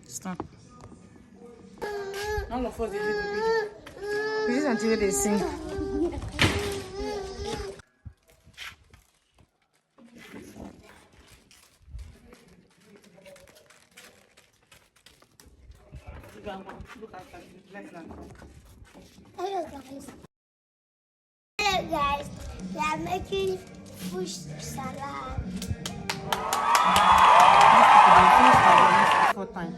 Stop. All of us did the video. This is until they sing. Look at that. Hello guys. Hello guys. We are making fish salad. Time.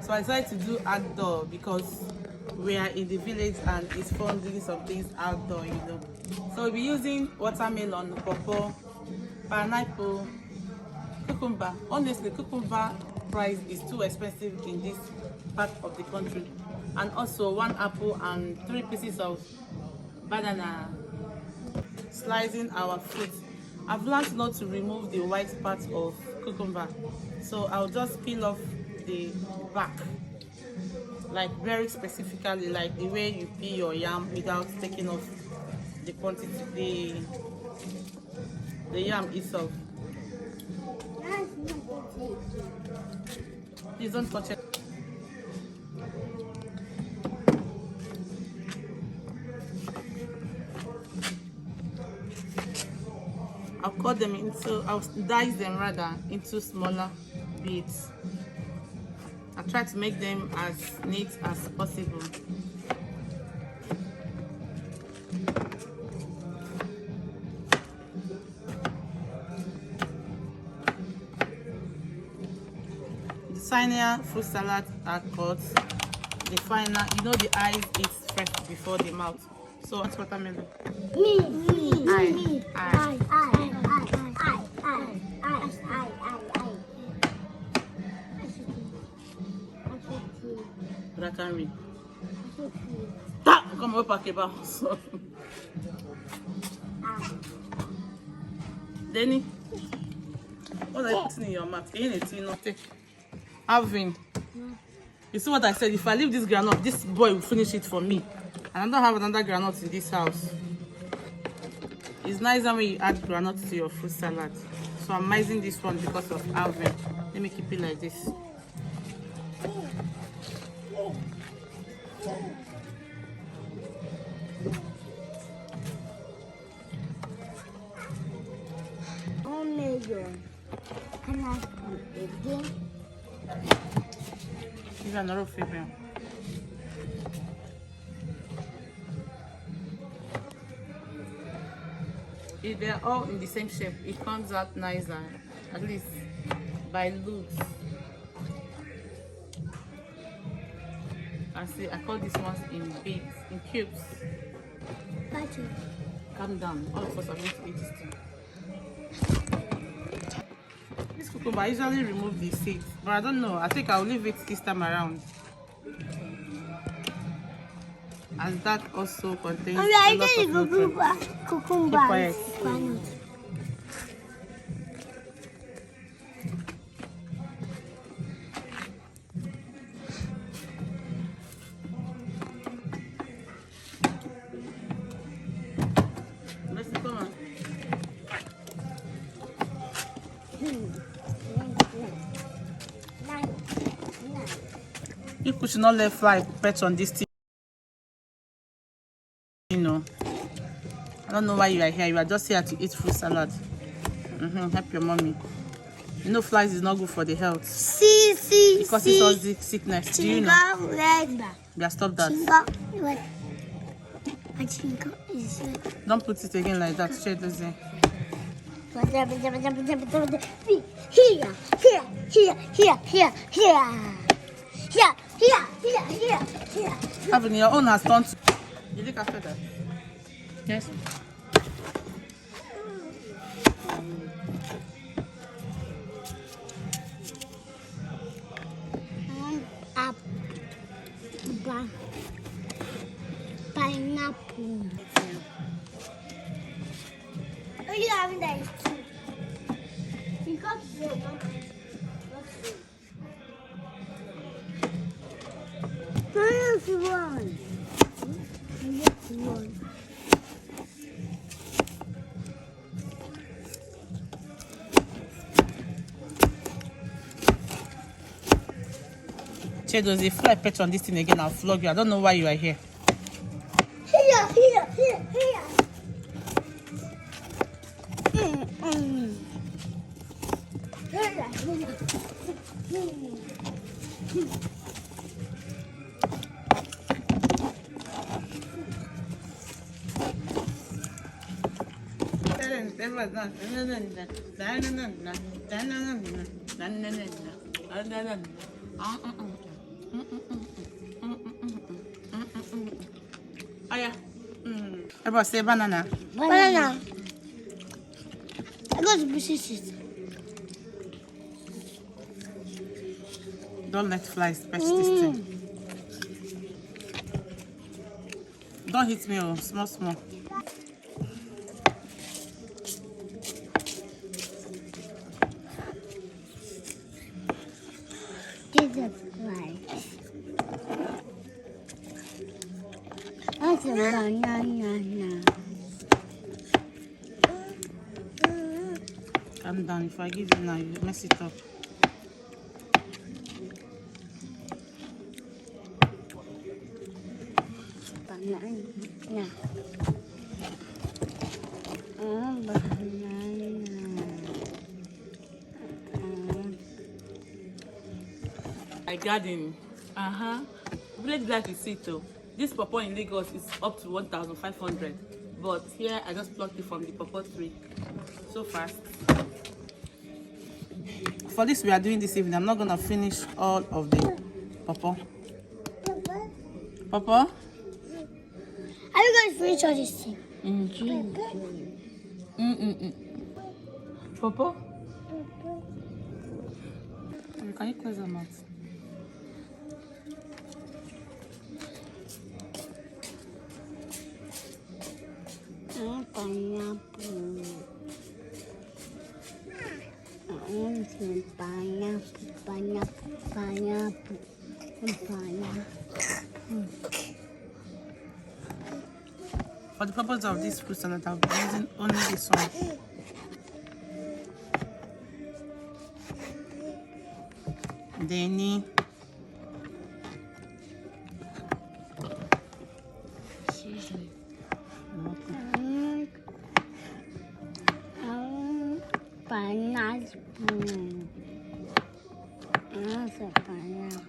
So I decided to do outdoor because we are in the village and it's fun doing some things outdoor, you know. So we'll be using watermelon, pawpaw, pineapple, cucumber. Honestly, cucumber price is too expensive in this part of the country. And also 1 apple and 3 pieces of banana. Slicing our fruit. I've learned not to remove the white part of cucumber, so I'll just peel off the back, like very specifically, like the way you peel your yam without taking off the quantity, the yam itself. Please don't touch it. I'll cut them into, I'll dice them rather into smaller bits. I try to make them as neat as possible. The finer fruit salad are cut. The finer, you know, the eyes is fresh before the mouth. So what's watermelon? Me. I. But I can't read. Come up, Akeba. Denny, what are you putting in your mouth? Can you not take? Alvin, you see what I said? If I leave this granite, this boy will finish it for me. And I don't have another granite in this house. It's nicer when you add granite to your fruit salad. So I'm mixing this one because of Alvin. Let me keep it like this. Oh my God. Can I put it again? These are not favorite. If they're all in the same shape, it comes out nicer, at least by looks. I see, I call these ones in bits, in cubes. Calm down, all of us are going to eat this thing. This cucumber, I usually remove the seeds, but I don't know, I think I'll leave it this time around. As that also contains a lot of nutrients. Cucumber. Keep quiet. Let's come on. People should not let fly perch on this thing. You know, I don't know why you are here. You are just here to eat fruit salad. Help your mommy. You know, flies is not good for the health. Because it's all sickness. Do you know? Yeah, stop that. Don't put it again like that. Share this in. Here. Having your own has turned to. You look after that. Yes. Pineapple. Only having that is two. You got zero. One. Shadows, if I pet on this thing again, I'll flog you. I don't know why you are here. Here. Oh yeah. Everybody say banana. Banana. I got to pieces it. Don't let flies touch this thing. Don't hit me, oh, small. This is fly. That's a banana. Calm down. If I give you now, you mess it up. Banana. My garden. Village life is sweet too. This pawpaw in Lagos is up to 1,500, but here I just plucked it from the pawpaw tree. So fast. For this we are doing this evening, I'm not gonna finish all of the pawpaw. Pawpaw? Are you going to finish all this thing? Pawpaw? Can you close your mouth? Pineapple. Pineapple. For the purpose of this fruit salad, I'll be using only this one. Denny.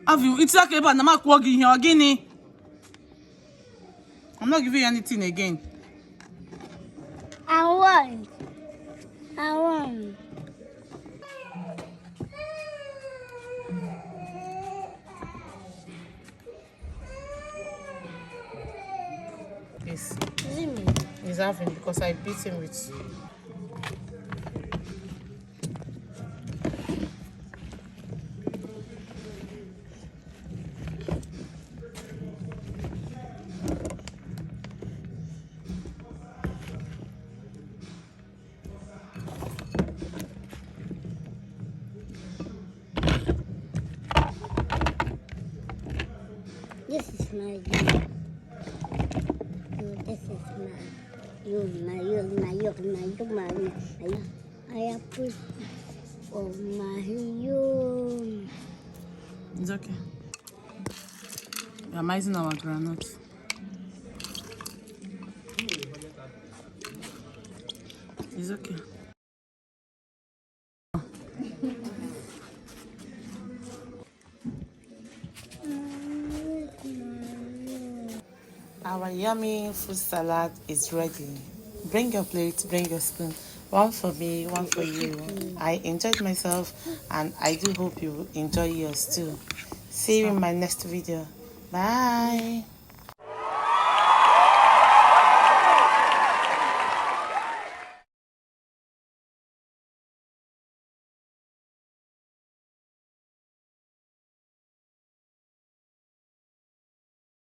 Have you? It's okay, but I'm not working here again. I'm not giving you anything again. I want. Yes, Is it me? he's having because I beat him with. This is my This is my I put on my you. It's okay. We are mixing our granules. It's okay. Our yummy fruit salad is ready. Bring your plate, bring your spoon. One for me, one for you. I enjoyed myself and I do hope you enjoy yours too. See you in my next video. Bye.